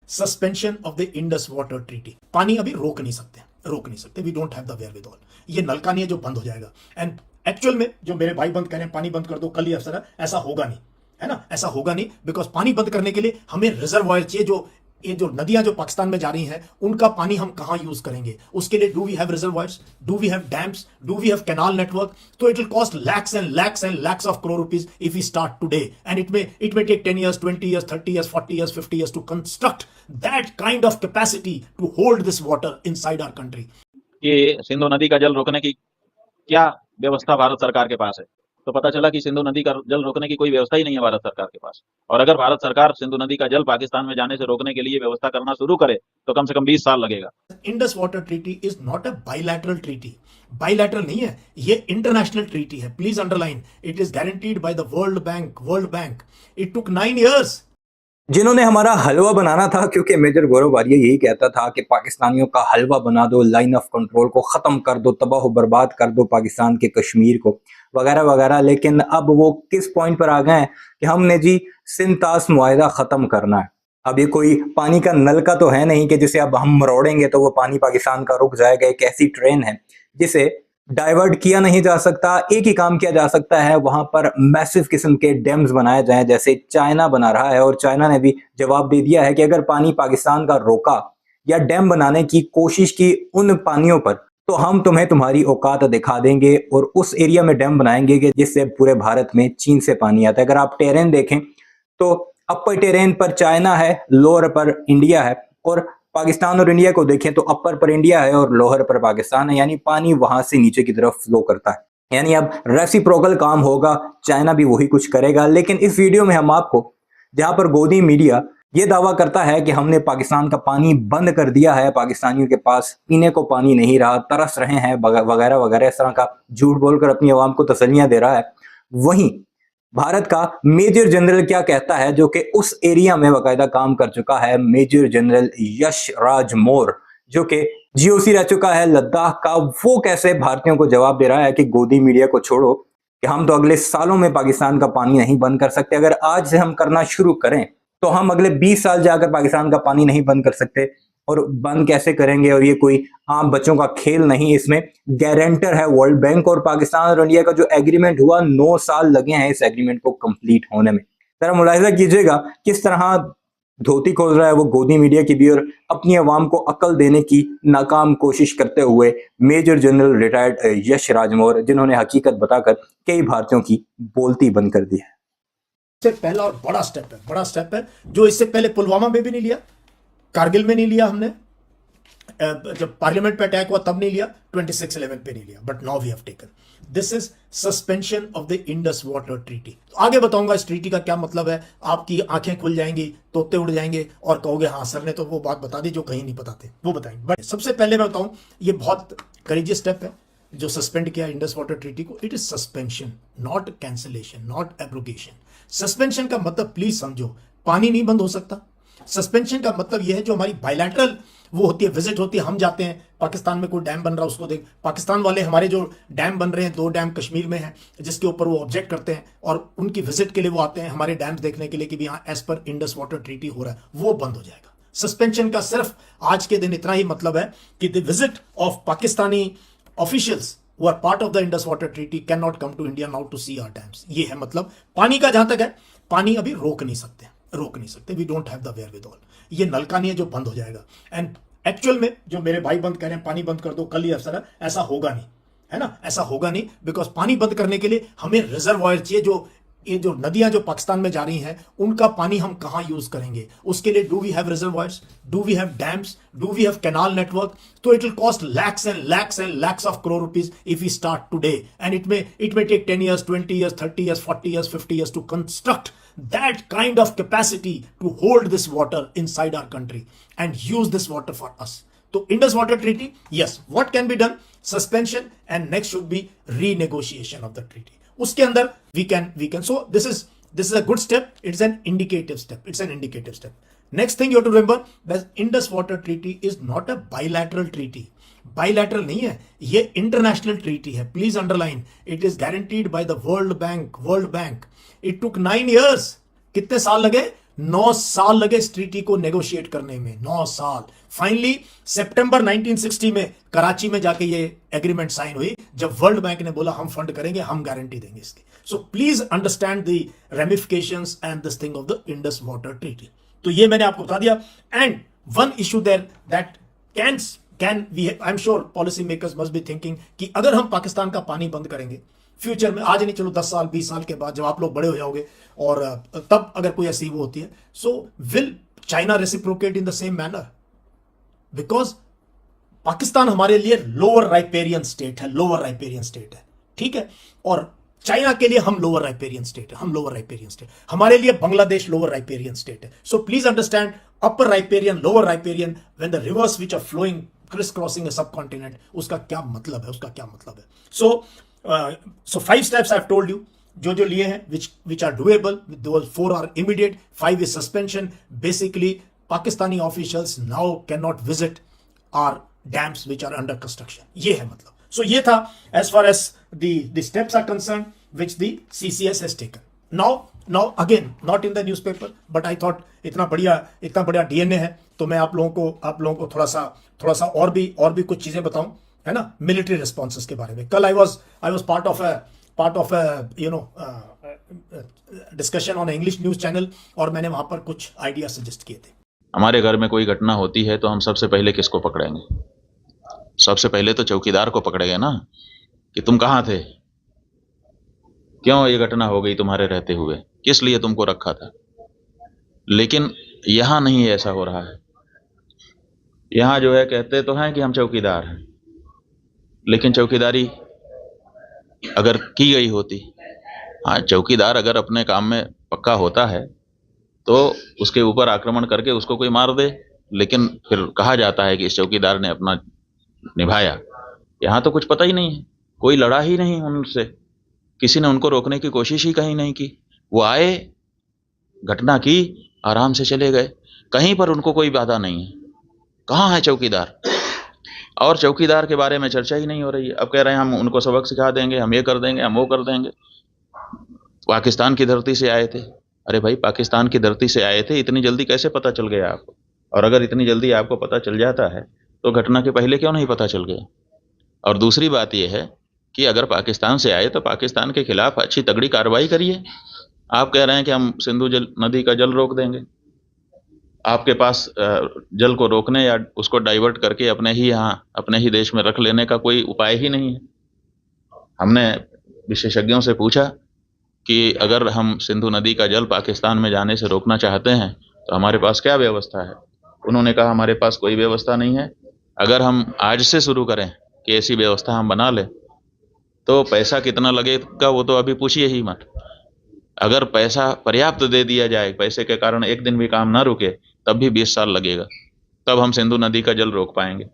Suspension of the Indus water treaty. पानी अभी रोक नहीं सकते, वी डोंट हैव द वेयरविदॉल। ये नलका नहीं है जो बंद हो जाएगा। एंड एक्चुअल में जो मेरे भाई बंद कह रहे हैं पानी बंद कर दो कल ही अफसर है, ऐसा होगा नहीं, है ना, ऐसा होगा नहीं। बिकॉज पानी बंद करने के लिए हमें रिजर्वायर चाहिए। जो ये जो नदियां जो पाकिस्तान में जा रही हैं उनका पानी हम कहां यूज करेंगे, उसके लिए do we have reservoirs, do we have dams, do we have canal network. तो it will cost lakhs and lakhs of crore rupees if we start today and it may take 10 years, 20 years, 30 years, 40 years, 50 years to construct that kind of capacity to hold this water inside our country. कि सिंधु नदी का जल रोकने की क्या व्यवस्था भारत सरकार के पास है, तो पता चला कि सिंधु नदी का जल रोकने की कोई व्यवस्था ही नहीं है भारत सरकार के पास। और अगर भारत सरकार सिंधु नदी का जल पाकिस्तान में जाने से रोकने के लिए व्यवस्था करना शुरू करे तो कम से कम 20 साल लगेगा। Indus water treaty is not a bilateral treaty. Bilateral नहीं है, ये इंटरनेशनल ट्रीटी है। Please underline, it is guaranteed by the world bank. It took 9 years। जिन्होंने हमारा हलवा बनाना था, क्योंकि मेजर गौरव वारिया यही कहता था कि पाकिस्तानियों का हलवा बना दो, लाइन ऑफ कंट्रोल को ख़त्म कर दो, तबाह बर्बाद कर दो पाकिस्तान के कश्मीर को, वगैरह वगैरह। लेकिन अब वो किस पॉइंट पर आ गए हैं कि हमने जी सिंतास मुआहिदा ख़त्म करना है। अब ये कोई पानी का नलका तो है नहीं कि जिसे अब हम मरोड़ेंगे तो वो पानी पाकिस्तान का रुक जाएगा। एक ऐसी ट्रेन है जिसे डाइवर्ट किया नहीं जा सकता। एक ही काम किया जा सकता है, वहां पर मैसिव किस्म के डैम्स बनाए जाएं, जैसे चाइना बना रहा है। और चाइना ने भी जवाब दे दिया है कि अगर पानी पाकिस्तान का रोका या डैम बनाने की कोशिश की उन पानियों पर, तो हम तुम्हें तुम्हारी औकात दिखा देंगे और उस एरिया में डैम बनाएंगे कि जिससे पूरे भारत में चीन से पानी आता है। अगर आप टेरेन देखें तो अपर टेरेन पर चाइना है, लोअर पर इंडिया है। और पाकिस्तान और इंडिया को देखें तो अपर पर इंडिया है और लोअर पर पाकिस्तान है, यानी पानी वहां से नीचे की तरफ फ्लो करता है। यानी अब रेसिप्रोकल काम होगा, चाइना भी वही कुछ करेगा। लेकिन इस वीडियो में हम आपको, जहां पर गोदी मीडिया ये दावा करता है कि हमने पाकिस्तान का पानी बंद कर दिया है, पाकिस्तानियों के पास पीने को पानी नहीं रहा, तरस रहे हैं वगैरह वगैरह, इस तरह का झूठ बोलकर अपनी आवाम को तसल्लियां दे रहा है, वहीं भारत का मेजर जनरल क्या कहता है, जो कि उस एरिया में बाकायदा काम कर चुका है, मेजर जनरल यश राज मौर्य, जो कि जीओसी रह चुका है लद्दाख का, वो कैसे भारतीयों को जवाब दे रहा है कि गोदी मीडिया को छोड़ो कि हम तो अगले सालों में पाकिस्तान का पानी नहीं बंद कर सकते। अगर आज से हम करना शुरू करें तो हम अगले 20 साल जाकर पाकिस्तान का पानी नहीं बंद कर सकते। और बंद कैसे करेंगे, और ये कोई आम बच्चों का खेल नहीं, इसमें गारंटर है वर्ल्ड बैंक। और पाकिस्तान और इंडिया का जो एग्रीमेंट हुआ, 9 साल लगे हैं इस एग्रीमेंट को कंप्लीट होने में। जरा मुलाहिजा कीजिएगा किस तरह धोती खोल रहा है वो गोदी मीडिया की भी, और अपनी आवाम को अकल देने की नाकाम कोशिश करते हुए major general retired Yash Raj Maurya, जिन्होंने हकीकत बताकर कई भारतीयों की बोलती बंद कर दी है। पहला और बड़ा स्टेप है जो इससे पहले पुलवामा में भी नहीं लिया, कारगिल में नहीं लिया हमने, जब पार्लियामेंट पे अटैक हुआ तब नहीं लिया, 26/11 पे नहीं लिया, but now we have taken. This is suspension of the Indus water treaty. तो आगे बताऊंगा इस ट्रीटी का क्या मतलब है, आपकी आंखें खुल जाएंगी, तोते उड़ जाएंगे और कहोगे हाँ सर ने तो वो बात बता दी जो कहीं नहीं बताते, वो बताएंगे। बट सबसे पहले मैं बताऊं, ये बहुत करेजियस स्टेप है जो सस्पेंड किया इंडस वाटर ट्रीटी को। It is suspension, not cancellation, not abrogation. Suspension का मतलब प्लीज समझो, पानी नहीं बंद हो सकता। सस्पेंशन का मतलब यह है जो हमारी बायलैटरल वो होती है, विजिट होती है, हम जाते हैं पाकिस्तान में कोई डैम बन रहा है उसको देख, पाकिस्तान वाले हमारे जो डैम बन रहे हैं, 2 डैम कश्मीर में हैं जिसके ऊपर वो ऑब्जेक्ट करते हैं और उनकी विजिट के लिए वो आते हैं हमारे डैम्स देखने के लिए कि भी हाँ as per Indus water treaty हो रहा है, वो बंद हो जाएगा। सस्पेंशन का सिर्फ आज के दिन इतना ही मतलब है कि the visit of Pakistani officials who are part of the Indus Water Treaty cannot come to India now to see our dams। ये है मतलब पानी का। जहां तक है पानी अभी रोक नहीं सकते, वी डोंट हैव द वेयरविदॉल। ये नलका नहीं है जो बंद हो जाएगा। एंड एक्चुअल में जो मेरे भाई बंद कह रहे हैं पानी बंद कर दो कल ही अफसर है, ऐसा होगा नहीं, है ना, ऐसा होगा नहीं। बिकॉज पानी बंद करने के लिए हमें रिजर्वायर चाहिए। ये जो नदियां जो पाकिस्तान में जा रही हैं उनका पानी हम कहां यूज करेंगे, उसके लिए do we have reservoirs, do we have dams, do we have canal network. तो it will cost lakhs and lakhs of crore rupees if we start today and it may take 10 years, 20 years, 30 years, 40 years, 50 years to construct that kind of capacity to hold this water inside our country and use this water for us. तो Indus Water Treaty, yes, what can be done? Suspension, and next should be renegotiation of the treaty. उसके अंदर we can so this is a good step. It's an indicative step. Next thing you have to remember that Indus Water Treaty is not a bilateral treaty. Bilateral नहीं है, ये international treaty है। Please underline, it is guaranteed by the world bank. It took 9 years। कितने साल लगे? 9 साल लगे इस ट्रीटी को नेगोशिएट करने में, 9 साल। फाइनली सितंबर 1960 में कराची में जाके ये एग्रीमेंट साइन हुई, जब वर्ल्ड बैंक ने बोला हम फंड करेंगे, हम गारंटी देंगे इसकी। So please understand the ramifications and this thing of the Indus water treaty. तो ये मैंने आपको बता दिया। And one issue there that can we, I am sure policy makers must be thinking कि अगर हम पाकिस्तान का पानी बंद करेंगे फ्यूचर में, आज नहीं चलो 10 साल 20 साल के बाद जब आप लोग बड़े हो जाओगे और तब अगर कोई ऐसी वो होती है, so will China reciprocate in the same manner? Because Pakistan हमारे लिए लोअर राइपेरियन स्टेट है, लोअर राइपेरियन स्टेट है, ठीक है, और चाइना के लिए हम लोअर राइपेरियन स्टेट है, हम लोअर राइपेरियन स्टेट, हमारे लिए बांग्लादेश लोअर राइपेरियन स्टेट है। So please understand, upper riparian, lower riparian, when the rivers which are flowing क्रिस क्रॉसिंग अ सब कॉन्टिनेंट, उसका क्या मतलब है, उसका क्या मतलब है। सो 5 steps I have told you, जो लिए हैं which are doable, those 4 are immediate, 5 is suspension. Basically Pakistani officials now cannot visit our dams which are under construction, ये है मतलब। So ये था as far as the steps are concerned which the CCS has taken. Now again, not in the newspaper, but I thought इतना बढ़िया DNA है, तो मैं आप लोगों को थोड़ा सा और भी कुछ चीजें बताऊं, है ना, मिलिट्री रिस्पॉन्सेस के बारे में। कल I was part of discussion on English news channel, और मैंने वहां पर कुछ आइडिया सजेस्ट किए थे। हमारे घर में कोई घटना होती है तो हम सबसे पहले किसको पकड़ेंगे? सबसे पहले तो चौकीदार को पकड़ेंगे ना, कि तुम कहाँ थे, क्यों ये घटना हो गई तुम्हारे रहते हुए, किस लिए तुमको रखा था। लेकिन यहाँ नहीं ऐसा हो रहा है। यहाँ जो है कहते तो हैं कि हम चौकीदार हैं, लेकिन चौकीदारी अगर की गई होती, हाँ चौकीदार अगर अपने काम में पक्का होता है तो उसके ऊपर आक्रमण करके उसको कोई मार दे, लेकिन फिर कहा जाता है कि इस चौकीदार ने अपना निभाया। यहाँ तो कुछ पता ही नहीं है, कोई लड़ा ही नहीं उनसे, किसी ने उनको रोकने की कोशिश ही कहीं नहीं की। वो आए, घटना की, आराम से चले गए, कहीं पर उनको कोई बाधा नहीं है। कहाँ है चौकीदार? और चौकीदार के बारे में चर्चा ही नहीं हो रही है। अब कह रहे हैं हम उनको सबक सिखा देंगे, हम ये कर देंगे, हम वो कर देंगे। पाकिस्तान की धरती से आए थे। अरे भाई, पाकिस्तान की धरती से आए थे, इतनी जल्दी कैसे पता चल गया आपको? और अगर इतनी जल्दी आपको पता चल जाता है तो घटना के पहले क्यों नहीं पता चल गया? और दूसरी बात यह है कि अगर पाकिस्तान से आए तो पाकिस्तान के खिलाफ अच्छी तगड़ी कार्रवाई करिए। आप कह रहे हैं कि हम सिंधु नदी का जल रोक देंगे। आपके पास जल को रोकने या उसको डाइवर्ट करके अपने ही देश में रख लेने का कोई उपाय ही नहीं है। हमने विशेषज्ञों से पूछा कि अगर हम सिंधु नदी का जल पाकिस्तान में जाने से रोकना चाहते हैं तो हमारे पास क्या व्यवस्था है। उन्होंने कहा हमारे पास कोई व्यवस्था नहीं है। अगर हम आज से शुरू करें कि ऐसी व्यवस्था हम बना लें तो पैसा कितना लगेगा वो तो अभी पूछिए ही मत। अगर पैसा पर्याप्त दे दिया जाए, पैसे के कारण एक दिन भी काम ना रुके, तब भी 20 साल लगेगा, तब हम सिंधु नदी का जल रोक पाएंगे।